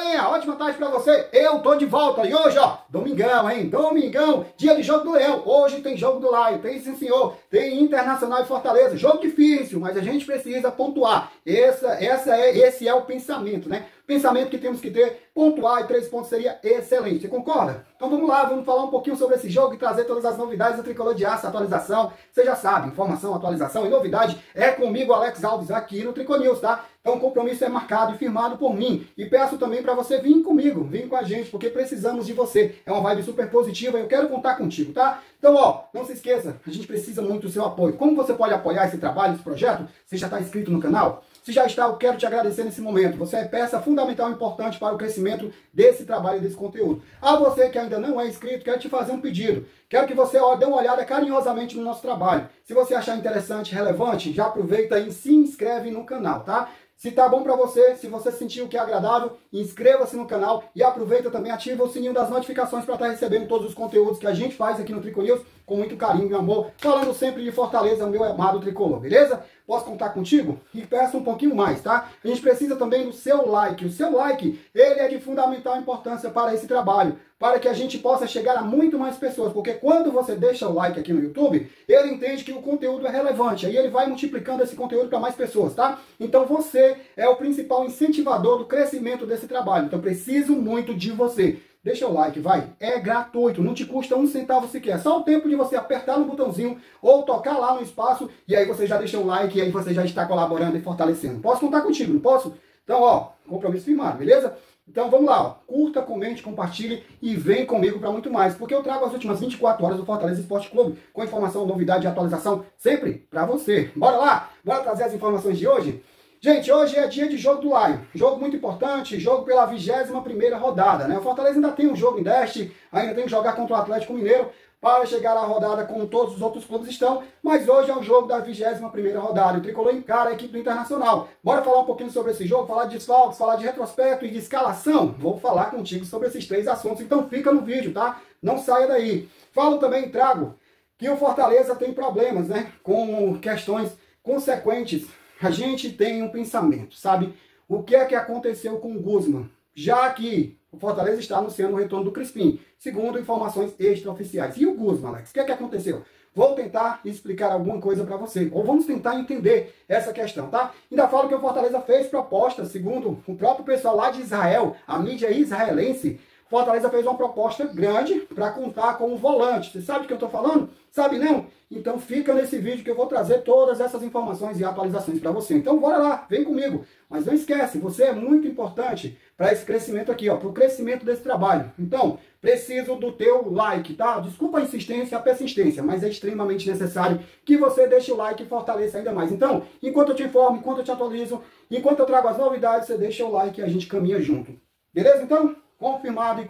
galerinha, ótima tarde pra você, eu tô de volta e hoje, ó, domingão, hein, domingão, dia de jogo do Leão, hoje tem jogo do Laio, tem sim senhor, tem Internacional e Fortaleza, jogo difícil, mas a gente precisa pontuar, esse é o pensamento, né, pensamento que temos que ter, pontuar e 3 pontos seria excelente, você concorda? Então vamos lá, vamos falar um pouquinho sobre esse jogo e trazer todas as novidades do Tricolor de Aço, atualização, você já sabe, informação, atualização e novidade é comigo, Alex Alves, aqui no Tricolor News, tá? Então o compromisso é marcado e firmado por mim. E peço também para você vir comigo, vir com a gente, porque precisamos de você. É uma vibe super positiva e eu quero contar contigo, tá? Então, ó, não se esqueça, a gente precisa muito do seu apoio. Como você pode apoiar esse trabalho, esse projeto? Você já está inscrito no canal? Se já está, eu quero te agradecer nesse momento. Você é peça fundamental e importante para o crescimento desse trabalho e desse conteúdo. A você que ainda não é inscrito, quero te fazer um pedido. Quero que você dê uma olhada carinhosamente no nosso trabalho. Se você achar interessante, relevante, já aproveita e se inscreve no canal, tá? Se tá bom para você, se você sentiu que é agradável, inscreva-se no canal e aproveita também, ativa o sininho das notificações para estar recebendo todos os conteúdos que a gente faz aqui no Tricolor News com muito carinho e amor, falando sempre de Fortaleza, meu amado Tricolor, beleza? Posso contar contigo? E peço um pouquinho mais, tá? A gente precisa também do seu like. O seu like, ele é de fundamental importância para esse trabalho, para que a gente possa chegar a muito mais pessoas, porque quando você deixa o like aqui no YouTube, ele entende que o conteúdo é relevante, aí ele vai multiplicando esse conteúdo para mais pessoas, tá? Então você é o principal incentivador do crescimento desse trabalho, então preciso muito de você. Deixa o like, vai. É gratuito, não te custa um centavo sequer. Só o tempo de você apertar no botãozinho ou tocar lá no espaço e aí você já deixa um like e aí você já está colaborando e fortalecendo. Posso contar contigo, não posso? Então, ó, compromisso firmado, beleza? Então vamos lá, ó. Curta, comente, compartilhe e vem comigo para muito mais, porque eu trago as últimas 24 horas do Fortaleza Esporte Clube com informação, novidade e atualização sempre para você. Bora lá? Bora trazer as informações de hoje? Gente, hoje é dia de jogo do Laio, jogo muito importante, jogo pela 21ª rodada, né? O Fortaleza ainda tem um jogo em Deste, ainda tem que jogar contra o Atlético Mineiro para chegar à rodada como todos os outros clubes estão, mas hoje é o jogo da 21ª rodada, o Tricolor encara a equipe do Internacional. Bora falar um pouquinho sobre esse jogo, falar de desfalques, falar de retrospecto e de escalação? Vou falar contigo sobre esses 3 assuntos, então fica no vídeo, tá? Não saia daí. Falo também, trago, que o Fortaleza tem problemas, né? Com questões consequentes. A gente tem um pensamento, sabe? O que é que aconteceu com o Guzmán? Já que o Fortaleza está anunciando o retorno do Crispim, segundo informações extraoficiais. E o Guzmán, Alex? O que é que aconteceu? Vou tentar explicar alguma coisa para você, ou vamos tentar entender essa questão, tá? Ainda falo que o Fortaleza fez proposta, segundo o próprio pessoal lá de Israel, a mídia israelense. Fortaleza fez uma proposta grande para contar com um volante. Você sabe o que eu estou falando? Sabe não? Então fica nesse vídeo que eu vou trazer todas essas informações e atualizações para você. Então bora lá, vem comigo. Mas não esquece, você é muito importante para esse crescimento aqui, ó, para o crescimento desse trabalho. Então, preciso do teu like, tá? Desculpa a insistência, a persistência, mas é extremamente necessário que você deixe o like e fortaleça ainda mais. Então, enquanto eu te informo, enquanto eu te atualizo, enquanto eu trago as novidades, você deixa o like e a gente caminha junto. Beleza, então? Confirmado e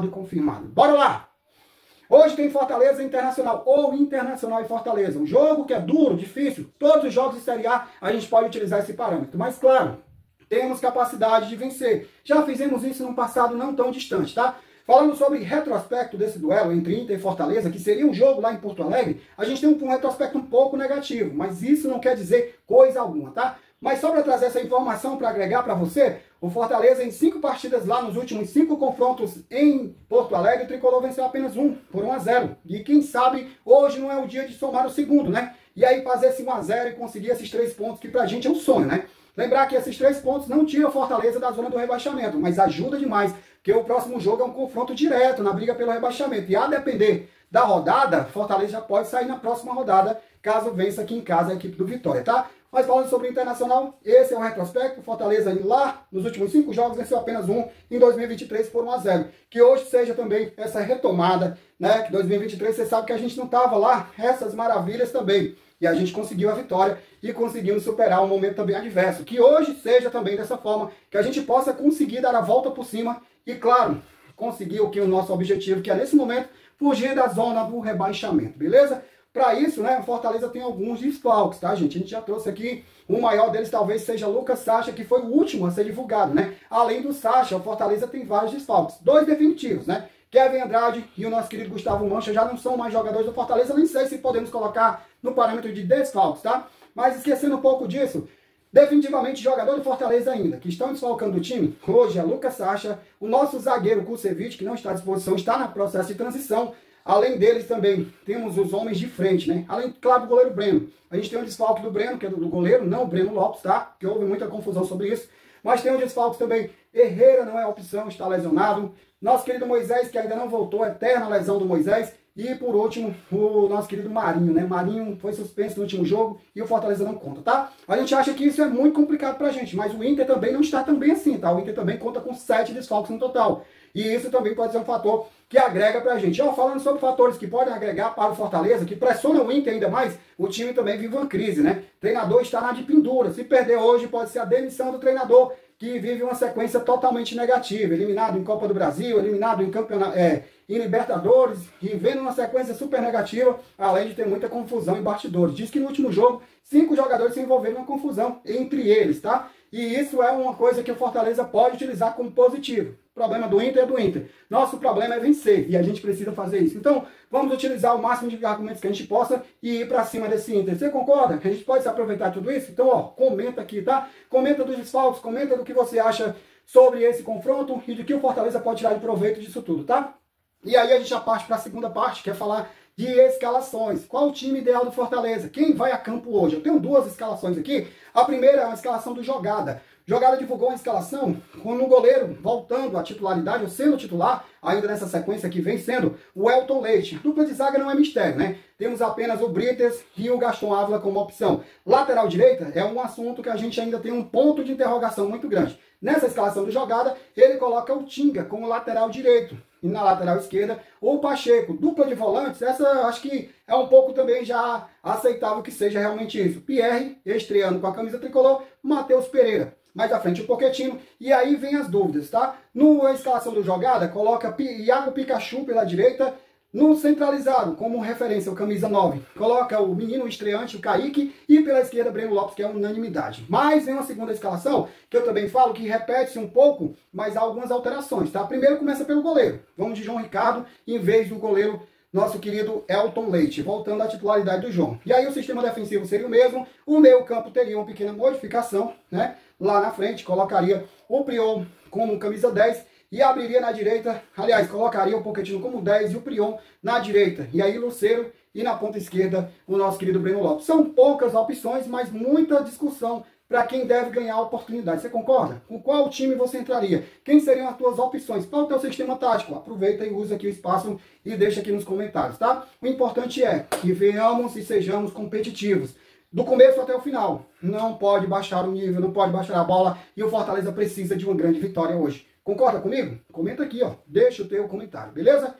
confirmado. Bora lá! Hoje tem Fortaleza Internacional, ou Internacional e Fortaleza. Um jogo que é duro, difícil. Todos os jogos de Série A gente pode utilizar esse parâmetro. Mas, claro, temos capacidade de vencer. Já fizemos isso num passado não tão distante, tá? Falando sobre retrospecto desse duelo entre Inter e Fortaleza, que seria um jogo lá em Porto Alegre, a gente tem um retrospecto um pouco negativo, mas isso não quer dizer coisa alguma, tá? Mas só para trazer essa informação para agregar para você, o Fortaleza em 5 partidas lá, nos últimos 5 confrontos em Porto Alegre, o Tricolor venceu apenas um, por 1-0. E quem sabe, hoje não é o dia de somar o segundo, né? E aí fazer esse 1-0 e conseguir esses 3 pontos, que pra gente é um sonho, né? Lembrar que esses 3 pontos não tiram a Fortaleza da zona do rebaixamento, mas ajuda demais, porque o próximo jogo é um confronto direto na briga pelo rebaixamento. E a depender da rodada, Fortaleza já pode sair na próxima rodada, caso vença aqui em casa a equipe do Vitória, tá? Mas falando sobre o Internacional, esse é o retrospecto. Fortaleza lá nos últimos 5 jogos venceu apenas um em 2023 por 1-0. Que hoje seja também essa retomada, né? Que 2023 você sabe que a gente não estava lá, essas maravilhas também. E a gente conseguiu a vitória e conseguimos superar um momento também adverso. Que hoje seja também dessa forma, que a gente possa conseguir dar a volta por cima e, claro, conseguir o que o nosso objetivo, que é nesse momento, fugir da zona do rebaixamento, beleza? Para isso, né, o Fortaleza tem alguns desfalques, tá, gente? A gente já trouxe aqui, o maior deles talvez seja Lucas Sacha, que foi o último a ser divulgado, né? Além do Sacha, o Fortaleza tem vários desfalques, 2 definitivos, né? Kevin Andrade e o nosso querido Gustavo Mancha já não são mais jogadores do Fortaleza, nem sei se podemos colocar no parâmetro de desfalques, tá? Mas esquecendo um pouco disso, Definitivamente, jogador do Fortaleza ainda, que estão desfalcando o time, hoje é Lucas Sacha, o nosso zagueiro Kusevich, que não está à disposição, está no processo de transição. Além deles também, temos os homens de frente, né? Além, claro, do goleiro Breno. A gente tem um desfalque do Breno, que é do goleiro, não o Breno Lopes, tá? Que houve muita confusão sobre isso. Mas tem um desfalque também, Herrera não é opção, está lesionado. Nosso querido Moisés, que ainda não voltou, eterna lesão do Moisés. E por último, o nosso querido Marinho, né? Marinho foi suspenso no último jogo e o Fortaleza não conta, tá? A gente acha que isso é muito complicado pra gente, mas o Inter também não está tão bem assim, tá? O Inter também conta com 7 desfalques no total. E isso também pode ser um fator que agrega pra gente. Ó, falando sobre fatores que podem agregar para o Fortaleza, que pressionam o Inter ainda mais, o time também vive uma crise, né? O treinador está na de pendura. Se perder hoje, pode ser a demissão do treinador, que vive uma sequência totalmente negativa. Eliminado em Copa do Brasil, eliminado em campeonato, em Libertadores, e vendo uma sequência super negativa, além de ter muita confusão em bastidores. Diz que no último jogo, 5 jogadores se envolveram numa confusão entre eles, tá? E isso é uma coisa que o Fortaleza pode utilizar como positivo. O problema do Inter é do Inter. Nosso problema é vencer, e a gente precisa fazer isso. Então, vamos utilizar o máximo de argumentos que a gente possa e ir para cima desse Inter. Você concorda que a gente pode se aproveitar de tudo isso? Então, ó, comenta aqui, tá? Comenta dos desfalques, comenta do que você acha sobre esse confronto e de que o Fortaleza pode tirar de proveito disso tudo, tá? E aí a gente já parte para a segunda parte, que é falar de escalações. Qual o time ideal do Fortaleza? Quem vai a campo hoje? Eu tenho 2 escalações aqui. A primeira é a escalação do Jogada. Jogada divulgou uma escalação com o goleiro voltando à titularidade, ou sendo titular, ainda nessa sequência que vem sendo o Elton Leite. Dupla de zaga não é mistério, né? Temos apenas o Brites e o Gaston Ávila como opção. Lateral direita é um assunto que a gente ainda tem um ponto de interrogação muito grande. Nessa escalação do Jogada, ele coloca o Tinga como lateral direito. E na lateral esquerda, o Pacheco. Dupla de volantes, essa acho que é um pouco também já aceitável que seja realmente isso. Pierre, estreando com a camisa tricolor, Matheus Pereira. Mais à frente o Pochettino, e aí vem as dúvidas, tá? Na escalação do Jogada, coloca Iago Pikachu pela direita, no centralizado, como referência, o camisa 9, coloca o menino estreante, o Kaique, e pela esquerda, Breno Lopes, que é unanimidade. Mas vem uma segunda escalação, que eu também falo que repete-se um pouco, mas há algumas alterações, tá? Primeiro começa pelo goleiro. Vamos de João Ricardo, em vez do goleiro nosso querido Elton Leite, voltando à titularidade do João. E aí o sistema defensivo seria o mesmo, o meio campo teria uma pequena modificação, né? Lá na frente, colocaria o Prion como camisa 10 e abriria na direita, aliás, colocaria o Pochettino como 10 e o Prion na direita. E aí Lucero e na ponta esquerda o nosso querido Breno Lopes. São poucas opções, mas muita discussão para quem deve ganhar a oportunidade. Você concorda? Com qual time você entraria? Quem seriam as tuas opções? Qual é o teu sistema tático? Aproveita e usa aqui o espaço e deixa aqui nos comentários, tá? O importante é que venhamos e sejamos competitivos. Do começo até o final. Não pode baixar o nível, não pode baixar a bola. E o Fortaleza precisa de uma grande vitória hoje. Concorda comigo? Comenta aqui, ó. Deixa o teu comentário, beleza?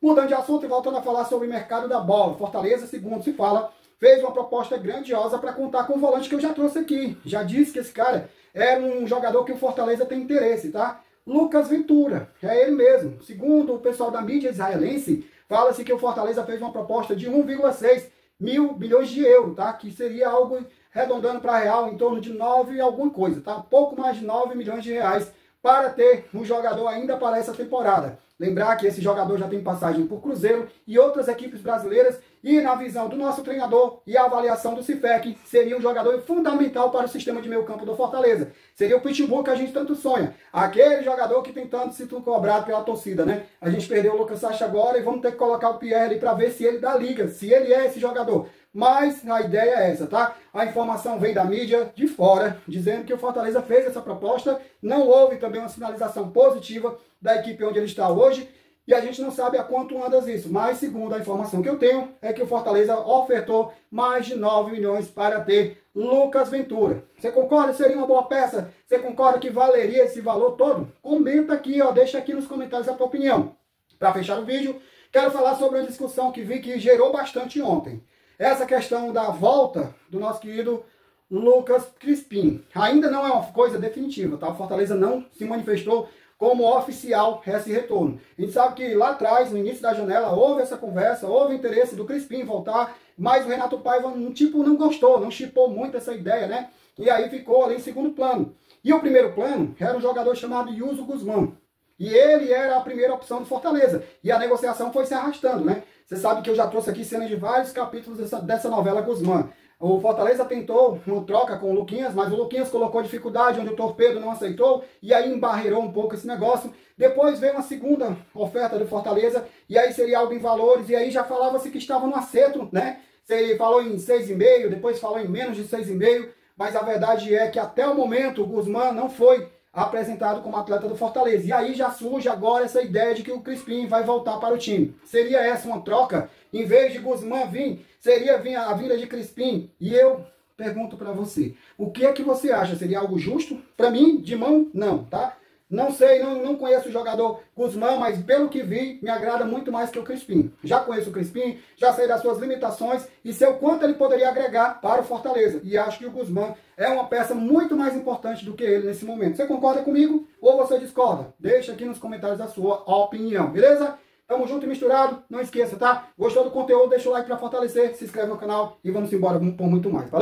Mudando de assunto e voltando a falar sobre o mercado da bola. Fortaleza, segundo se fala, fez uma proposta grandiosa para contar com o volante que eu já trouxe aqui. Já disse que esse cara era um jogador que o Fortaleza tem interesse, tá? Lucas Ventura, é ele mesmo. Segundo o pessoal da mídia israelense, fala-se que o Fortaleza fez uma proposta de 1,6 mil milhões de euros, tá? Que seria algo arredondando para real em torno de 9 alguma coisa, tá? Pouco mais de 9 milhões de reais para ter um jogador ainda para essa temporada. Lembrar que esse jogador já tem passagem por Cruzeiro e outras equipes brasileiras e na visão do nosso treinador e a avaliação do Cifec, seria um jogador fundamental para o sistema de meio campo do Fortaleza. Seria o pitbull que a gente tanto sonha. Aquele jogador que tem tanto sido cobrado pela torcida, né? A gente perdeu o Lucas Sacha agora e vamos ter que colocar o Pierre para ver se ele dá liga, se ele é esse jogador. Mas a ideia é essa, tá? A informação vem da mídia de fora, dizendo que o Fortaleza fez essa proposta. Não houve também uma sinalização positiva da equipe onde ele está hoje. E a gente não sabe a quanto anda isso. Mas, segundo a informação que eu tenho, é que o Fortaleza ofertou mais de 9 milhões para ter Lucas Ventura. Você concorda? Seria uma boa peça? Você concorda que valeria esse valor todo? Comenta aqui, ó. Deixa aqui nos comentários a tua opinião. Para fechar o vídeo, quero falar sobre uma discussão que vi que gerou bastante ontem. Essa questão da volta do nosso querido Lucas Crispim. Ainda não é uma coisa definitiva, tá? O Fortaleza não se manifestou como oficial esse retorno. A gente sabe que lá atrás, no início da janela, houve essa conversa, houve interesse do Crispim voltar, mas o Renato Paiva, não gostou, não chipou muito essa ideia, né? E aí ficou ali em segundo plano. E o primeiro plano era um jogador chamado Yuso Guzmán. E ele era a primeira opção do Fortaleza. E a negociação foi se arrastando, né? Você sabe que eu já trouxe aqui cenas de vários capítulos dessa novela Guzmán. O Fortaleza tentou uma troca com o Luquinhas, mas o Luquinhas colocou dificuldade onde o Torpedo não aceitou e aí embarreirou um pouco esse negócio. Depois veio uma segunda oferta do Fortaleza e aí seria algo em valores e aí já falava-se que estava no acerto, né? Você falou em 6,5, depois falou em menos de 6,5, mas a verdade é que até o momento o Guzmán não foi apresentado como atleta do Fortaleza. E aí já surge agora essa ideia de que o Crispim vai voltar para o time. Seria essa uma troca? Em vez de Guzmán vir, seria vir a vinda de Crispim? E eu pergunto para você, o que é que você acha? Seria algo justo? Para mim, de mão, não, tá? Não sei, não conheço o jogador Guzmán, mas pelo que vi, me agrada muito mais que o Crispim. Já conheço o Crispim, já sei das suas limitações e sei o quanto ele poderia agregar para o Fortaleza. E acho que o Guzmán é uma peça muito mais importante do que ele nesse momento. Você concorda comigo ou você discorda? Deixa aqui nos comentários a sua opinião, beleza? Tamo junto e misturado. Não esqueça, tá? Gostou do conteúdo? Deixa o like para fortalecer, se inscreve no canal e vamos embora por muito mais. Valeu?